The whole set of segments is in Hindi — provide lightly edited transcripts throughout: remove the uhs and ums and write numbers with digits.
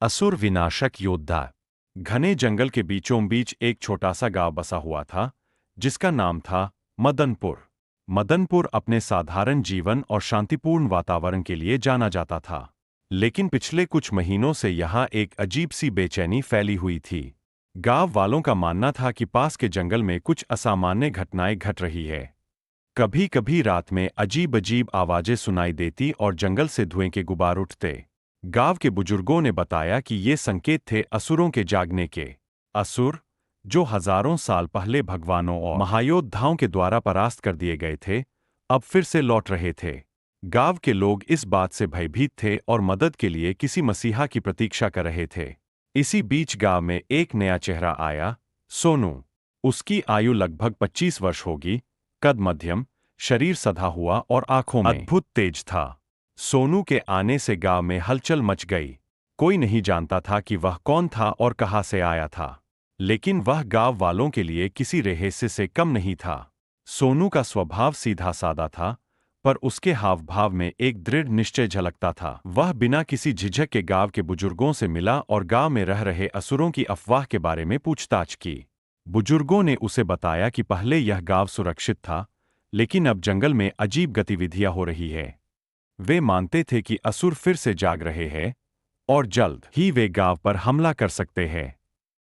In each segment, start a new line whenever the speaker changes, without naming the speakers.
असुर विनाशक योद्धा। घने जंगल के बीचों बीच एक छोटा सा गांव बसा हुआ था, जिसका नाम था मदनपुर। मदनपुर अपने साधारण जीवन और शांतिपूर्ण वातावरण के लिए जाना जाता था। लेकिन पिछले कुछ महीनों से यहाँ एक अजीब सी बेचैनी फैली हुई थी। गांव वालों का मानना था कि पास के जंगल में कुछ असामान्य घटनाएं घट रही है। कभी कभी रात में अजीब अजीब आवाजें सुनाई देती और जंगल से धुएं के गुबार उठते। गांव के बुजुर्गों ने बताया कि ये संकेत थे असुरों के जागने के। असुर, जो हजारों साल पहले भगवानों और महायोद्धाओं के द्वारा परास्त कर दिए गए थे, अब फिर से लौट रहे थे। गांव के लोग इस बात से भयभीत थे और मदद के लिए किसी मसीहा की प्रतीक्षा कर रहे थे। इसी बीच गांव में एक नया चेहरा आया, सोनू। उसकी आयु लगभग 25 वर्ष होगी, कद मध्यम, शरीर सधा हुआ और आंखों में अद्भुत तेज था। सोनू के आने से गांव में हलचल मच गई। कोई नहीं जानता था कि वह कौन था और कहां से आया था, लेकिन वह गांव वालों के लिए किसी रहस्य से कम नहीं था। सोनू का स्वभाव सीधा सादा था, पर उसके हाव भाव में एक दृढ़ निश्चय झलकता था। वह बिना किसी झिझक के गांव के बुजुर्गों से मिला और गांव में रह रहे असुरों की अफवाह के बारे में पूछताछ की। बुजुर्गों ने उसे बताया कि पहले यह गांव सुरक्षित था, लेकिन अब जंगल में अजीब गतिविधियां हो रही है। वे मानते थे कि असुर फिर से जाग रहे हैं और जल्द ही वे गांव पर हमला कर सकते हैं।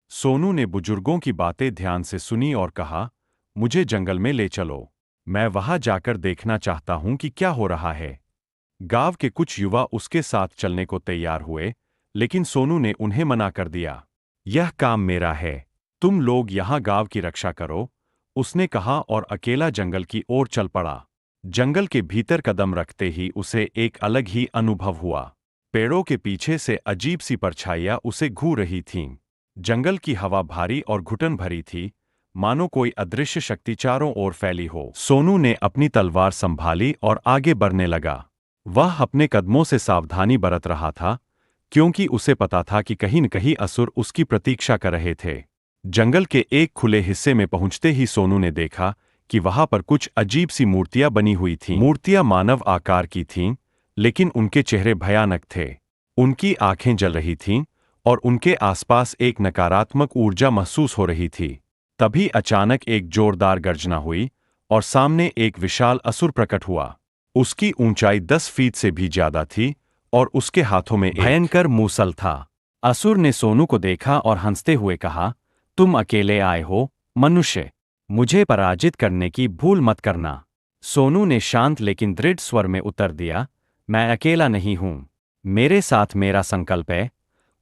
सोनू ने बुजुर्गों की बातें ध्यान से सुनी और कहा, मुझे जंगल में ले चलो। मैं वहां जाकर देखना चाहता हूं कि क्या हो रहा है। गांव के कुछ युवा उसके साथ चलने को तैयार हुए, लेकिन सोनू ने उन्हें मना कर दिया। यह काम मेरा है, तुम लोग यहां गांव की रक्षा करो, उसने कहा और अकेला जंगल की ओर चल पड़ा। जंगल के भीतर कदम रखते ही उसे एक अलग ही अनुभव हुआ। पेड़ों के पीछे से अजीब सी परछाइयां उसे घूर रही थीं। जंगल की हवा भारी और घुटन भरी थी, मानो कोई अदृश्य शक्ति चारों ओर फैली हो। सोनू ने अपनी तलवार संभाली और आगे बढ़ने लगा। वह अपने कदमों से सावधानी बरत रहा था, क्योंकि उसे पता था कि कहीं न कहीं असुर उसकी प्रतीक्षा कर रहे थे। जंगल के एक खुले हिस्से में पहुंचते ही सोनू ने देखा कि वहां पर कुछ अजीब सी मूर्तियां बनी हुई थीं। मूर्तियां मानव आकार की थीं, लेकिन उनके चेहरे भयानक थे। उनकी आंखें जल रही थीं और उनके आसपास एक नकारात्मक ऊर्जा महसूस हो रही थी। तभी अचानक एक जोरदार गर्जना हुई और सामने एक विशाल असुर प्रकट हुआ। उसकी ऊंचाई 10 फीट से भी ज्यादा थी और उसके हाथों में एक भयंकर मूसल था। असुर ने सोनू को देखा और हंसते हुए कहा, तुम अकेले आए हो, मनुष्य। मुझे पराजित करने की भूल मत करना। सोनू ने शांत लेकिन दृढ़ स्वर में उत्तर दिया, मैं अकेला नहीं हूं। मेरे साथ मेरा संकल्प है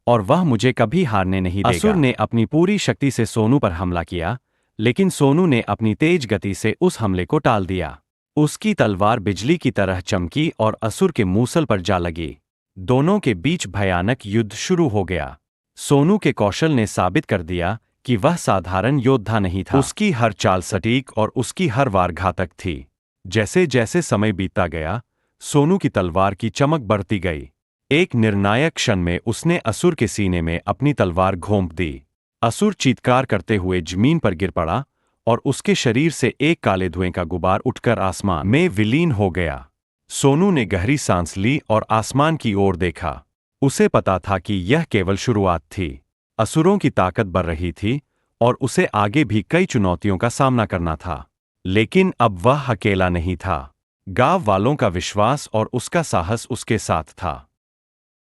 और वह मुझे कभी हारने नहीं देगा। असुर ने अपनी पूरी शक्ति से सोनू पर हमला किया, लेकिन सोनू ने अपनी तेज गति से उस हमले को टाल दिया। उसकी तलवार बिजली की तरह चमकी और असुर के मूसल पर जा लगी। दोनों के बीच भयानक युद्ध शुरू हो गया। सोनू के कौशल ने साबित कर दिया कि वह साधारण योद्धा नहीं था। उसकी हर चाल सटीक और उसकी हर वार घातक थी। जैसे जैसे समय बीतता गया, सोनू की तलवार की चमक बढ़ती गई। एक निर्णायक क्षण में उसने असुर के सीने में अपनी तलवार घोंप दी। असुर चीत्कार करते हुए जमीन पर गिर पड़ा और उसके शरीर से एक काले धुएं का गुबार उठकर आसमान में विलीन हो गया। सोनू ने गहरी सांस ली और आसमान की ओर देखा। उसे पता था कि यह केवल शुरुआत थी। असुरों की ताकत बढ़ रही थी और उसे आगे भी कई चुनौतियों का सामना करना था। लेकिन अब वह अकेला नहीं था। गांव वालों का विश्वास और उसका साहस उसके साथ था।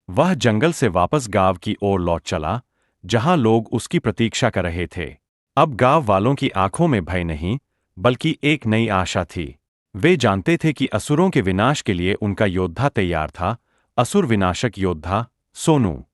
वह जंगल से वापस गांव की ओर लौट चला, जहां लोग उसकी प्रतीक्षा कर रहे थे। अब गांव वालों की आंखों में भय नहीं, बल्कि एक नई आशा थी। वे जानते थे कि असुरों के विनाश के लिए उनका योद्धा तैयार था, असुर विनाशक योद्धा, सोनू।